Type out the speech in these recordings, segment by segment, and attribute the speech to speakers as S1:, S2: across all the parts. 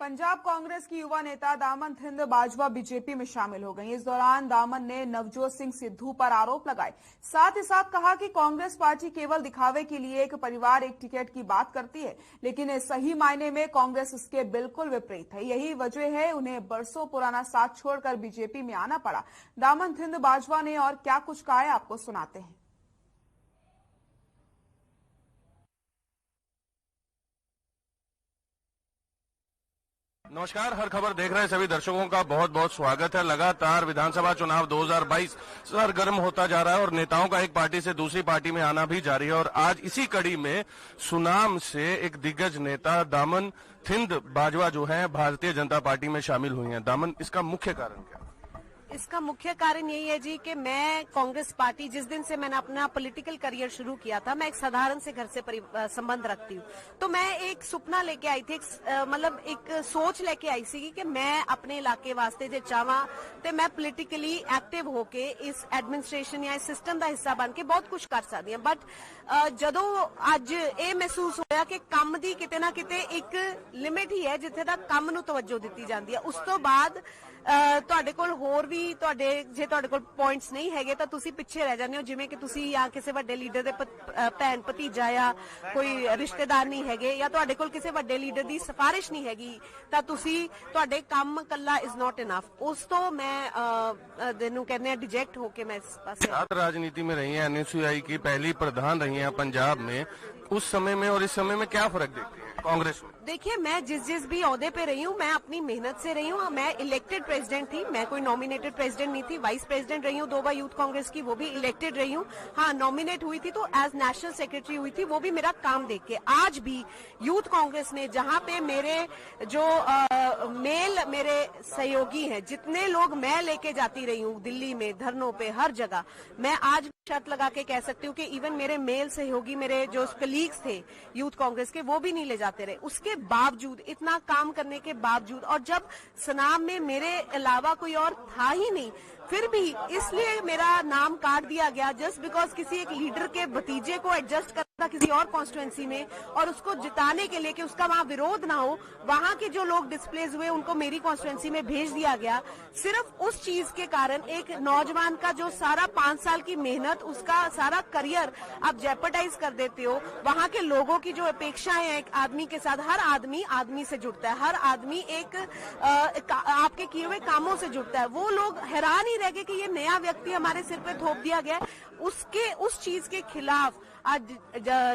S1: पंजाब कांग्रेस की युवा नेता दामन थिंद बाजवा बीजेपी में शामिल हो गई। इस दौरान दामन ने नवजोत सिंह सिद्धू पर आरोप लगाए। साथ ही साथ कहा कि कांग्रेस पार्टी केवल दिखावे के लिए एक परिवार एक टिकट की बात करती है, लेकिन सही मायने में कांग्रेस इसके बिल्कुल विपरीत है। यही वजह है उन्हें बरसों पुराना साथ छोड़कर बीजेपी में आना पड़ा। दामन थिंद बाजवा ने और क्या कुछ कहा है, आपको सुनाते हैं।
S2: नमस्कार, हर खबर देख रहे सभी दर्शकों का बहुत बहुत स्वागत है। लगातार विधानसभा चुनाव 2022 सरगर्म होता जा रहा है और नेताओं का एक पार्टी से दूसरी पार्टी में आना भी जारी है। और आज इसी कड़ी में सुनाम से एक दिग्गज नेता दामन थिंद बाजवा जो है भारतीय जनता पार्टी में शामिल हुई हैं। दामन, इसका मुख्य कारण क्या?
S3: इसका मुख्य कारण यही है जी कि मैं कांग्रेस पार्टी, जिस दिन से मैंने अपना पॉलिटिकल करियर शुरू किया था, मैं एक साधारण से घर से संबंध रखती हूँ। तो मैं एक सुपना लेके आई थी, मतलब एक सोच लेके आई सी कि मैं अपने इलाके वास्ते जे चाहवा ते मैं पॉलिटिकली एक्टिव होके इस एडमिनिस्ट्रेशन या इस सिस्टम का हिस्सा बन के बहुत कुछ कर सकती हूँ। बट जदों अज ये महसूस होया कि काम दी किते ना किते एक लिमिट ही है जिथे तक काम नूं तवज्जो दित्ती जाती है। उस तो बाद ਤੁਹਾਡੇ ਕੋਲ ਹੋਰ ਵੀ ਜੇ ਤੁਹਾਡੇ ਕੋਲ ਪੁਆਇੰਟਸ ਨਹੀਂ ਹੈਗੇ ਤਾਂ ਤੁਸੀਂ ਪਿੱਛੇ ਰਹਿ ਜਾਂਦੇ ਹੋ, ਜਿਵੇਂ ਕਿ ਤੁਸੀਂ ਜਾਂ ਕਿਸੇ ਵੱਡੇ ਲੀਡਰ ਦੇ ਭੈਣ ਭਤੀਜਾ ਜਾਂ ਕੋਈ ਰਿਸ਼ਤੇਦਾਰ ਨਹੀਂ ਹੈਗੇ ਜਾਂ ਤੁਹਾਡੇ ਕੋਲ ਕਿਸੇ ਵੱਡੇ ਲੀਡਰ ਦੀ ਸਿਫਾਰਿਸ਼ ਨਹੀਂ ਹੈਗੀ ਤਾਂ ਤੁਸੀਂ ਤੁਹਾਡੇ ਕੰਮ ਕੱਲਾ ਇਜ਼ ਨਾਟ ਇਨਫ। ਉਸ ਤੋਂ ਮੈਂ ਨੂੰ ਕਹਿੰਦੇ ਆ डिजेक्ट होके मैं इस पास
S2: राजनीति में रही हैं, एनएसयूआई की पहली प्रधान रही हैं पंजाब में। उस समय में और इस समय में क्या फर्क देखते हैं कांग्रेस में?
S3: देखिए, मैं जिस भी ओहदे पे रही हूँ, मैं अपनी मेहनत से रही हूँ। मैं इलेक्टेड प्रेसिडेंट थी, मैं कोई नॉमिनेटेड प्रेसिडेंट नहीं थी। वाइस प्रेसिडेंट रही हूँ 2 बार यूथ कांग्रेस की, वो भी इलेक्टेड रही हूँ। हाँ, नॉमिनेट हुई थी तो एज नेशनल सेक्रेटरी हुई थी, वो भी मेरा काम देख के। आज भी यूथ कांग्रेस ने जहाँ पे मेरे जो मेरे सहयोगी हैं, जितने लोग मैं लेके जाती रही हूँ दिल्ली में धरनों पे हर जगह, मैं आज शर्त लगा के कह सकती हूँ कि इवन मेरे मेल सहयोगी, मेरे जो कलीग्स थे यूथ कांग्रेस के, वो भी नहीं ले जाते रहे। उसके बावजूद, इतना काम करने के बावजूद, और जब सनाम में मेरे अलावा कोई और था ही नहीं, फिर भी इसलिए मेरा नाम काट दिया गया जस्ट बिकॉज किसी एक लीडर के भतीजे को एडजस्ट करना किसी और कॉन्स्टिट्यूएंसी में और उसको जिताने के लिए कि उसका वहां विरोध ना हो, वहां के जो लोग डिस्प्लेस हुए उनको मेरी कॉन्स्टिट्यूएंसी में भेज दिया गया। सिर्फ उस चीज के कारण एक नौजवान का जो सारा 5 साल की मेहनत, उसका सारा करियर आप जेपरडाइज कर देते हो। वहां के लोगों की जो अपेक्षाएं हैं एक आदमी के साथ, हर आदमी से जुड़ता है, हर आदमी एक आपके किए हुए कामों से जुड़ता है। वो लोग हैरान रह गए कि ये नया व्यक्ति हमारे सिर पे थोप दिया गया। उस चीज के खिलाफ आज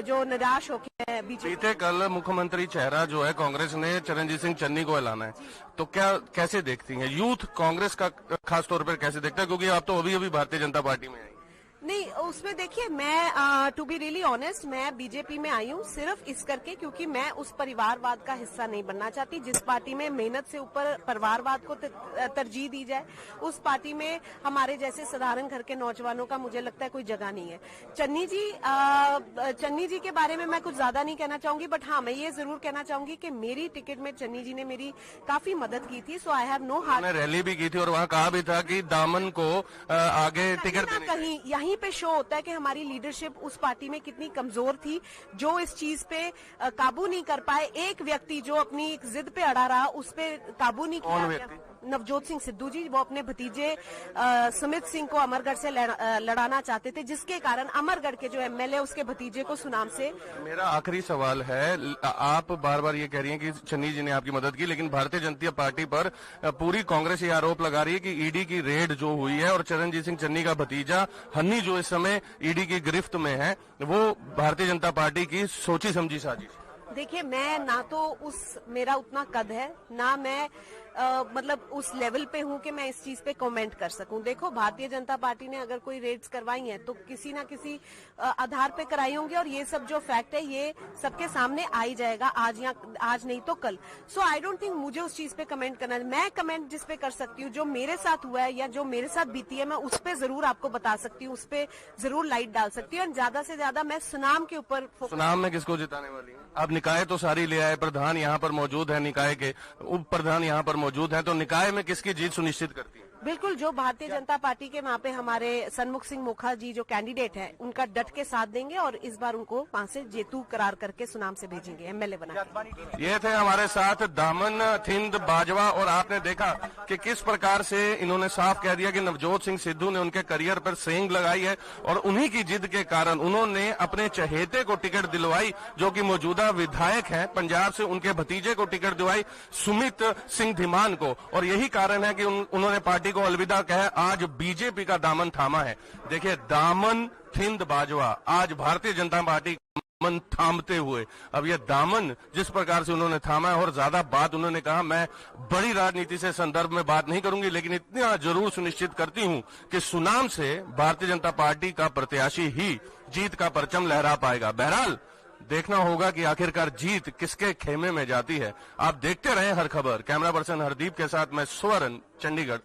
S3: जो निराश होके है बीजेपी।
S2: बीते कल मुख्यमंत्री चेहरा जो है कांग्रेस ने चरणजीत सिंह चन्नी को ऐलाना है, तो क्या कैसे देखती हैं यूथ कांग्रेस का खास तौर पर कैसे देखता है, क्योंकि आप तो अभी भारतीय जनता पार्टी में आई?
S3: नहीं, उसमें देखिए, मैं टू बी रियली ऑनेस्ट, मैं बीजेपी में आई हूँ सिर्फ इस करके क्योंकि मैं उस परिवारवाद का हिस्सा नहीं बनना चाहती। जिस पार्टी में मेहनत से ऊपर परिवारवाद को तरजीह दी जाए, उस पार्टी में हमारे जैसे साधारण घर के नौजवानों का मुझे लगता है कोई जगह नहीं है। चन्नी जी के बारे में मैं कुछ ज्यादा नहीं कहना चाहूंगी, बट हाँ, मैं ये जरूर कहना चाहूंगी कि मेरी टिकट में चन्नी जी ने मेरी काफी मदद की थी। So I have no heart.
S2: Rally भी की थी और वहाँ कहा भी था कि दामन को आगे टिकट
S3: कहीं यहीं पे शो होता है कि हमारी लीडरशिप उस पार्टी में कितनी कमजोर थी, जो इस चीज पे काबू नहीं कर पाए। एक व्यक्ति जो अपनी जिद पे अड़ा रहा, उस पे काबू नहीं किया। नवजोत सिंह सिद्धू जी, वो अपने भतीजे सुमित सिंह को अमरगढ़ से लड़ाना चाहते थे, जिसके कारण अमरगढ़ के जो एमएलए उसके भतीजे को सुनाम से।
S2: मेरा आखिरी सवाल है, आप बार बार ये कह रही हैं कि चन्नी जी ने आपकी मदद की, लेकिन भारतीय जनता पार्टी पर पूरी कांग्रेस ये आरोप लगा रही है कि ईडी की रेड जो हुई है और चरणजीत सिंह चन्नी का भतीजा हन्नी जो इस समय ईडी की गिरफ्त में है, वो भारतीय जनता पार्टी की सोची समझी साजिश।
S3: देखिए, मैं ना तो मेरा उतना कद है, ना मैं मतलब उस लेवल पे हूं कि मैं इस चीज पे कमेंट कर सकूं। देखो, भारतीय जनता पार्टी ने अगर कोई रेड्स करवाई हैं तो किसी ना किसी आधार पे कराई होंगी और ये सब जो फैक्ट है ये सबके सामने आ ही जाएगा, आज नहीं तो कल। सो आई डोंट थिंक मुझे उस चीज पे कमेंट करना है। मैं कमेंट जिस पे कर सकती हूँ, जो मेरे साथ हुआ है या जो मेरे साथ बीती है, मैं उस पे जरूर आपको बता सकती हूँ, उस पे जरूर लाइट डाल सकती हूँ। और ज्यादा से ज्यादा मैं सुनाम के ऊपर।
S2: सुनाम में किसको जिताने वाली है? आप निकाय तो सारी ले आए, प्रधान यहाँ पर मौजूद है, निकाय के उप प्रधान यहाँ पर मौजूद है, तो निकाय में किसकी जीत सुनिश्चित करती है?
S3: बिल्कुल, जो भारतीय जनता पार्टी के वहाँ पे हमारे सन्मुख सिंह मोखा जी जो कैंडिडेट है, उनका डट के साथ देंगे और इस बार उनको वहाँ से जेतू करार करके सुनाम से भेजेंगे एमएलए बना।
S2: ये थे हमारे साथ दामन थिंद बाजवा, और आपने देखा कि किस प्रकार से इन्होंने साफ कह दिया कि नवजोत सिंह सिद्धू ने उनके करियर पर सेंध लगाई है और उन्हीं की जिद के कारण उन्होंने अपने चहेते को टिकट दिलवाई, जो कि मौजूदा विधायक हैं पंजाब से, उनके भतीजे को टिकट दिलवाई सुमित सिंह धीमान को, और यही कारण है कि उन्होंने पार्टी को अलविदा कहा, आज बीजेपी का दामन थामा है। देखिए, दामन थिंद बाजवा आज भारतीय जनता पार्टी दामन थामते हुए, अब यह दामन जिस प्रकार से उन्होंने थामा है, और ज्यादा बात उन्होंने कहा, मैं बड़ी राजनीति से संदर्भ में बात नहीं करूंगी, लेकिन इतना जरूर सुनिश्चित करती हूं कि सुनाम से भारतीय जनता पार्टी का प्रत्याशी ही जीत का परचम लहरा पाएगा। बहरहाल देखना होगा कि आखिरकार जीत किसके खेमे में जाती है। आप देखते रहें हर खबर। कैमरा पर्सन हरदीप के साथ मैं स्वर्ण, चंडीगढ़।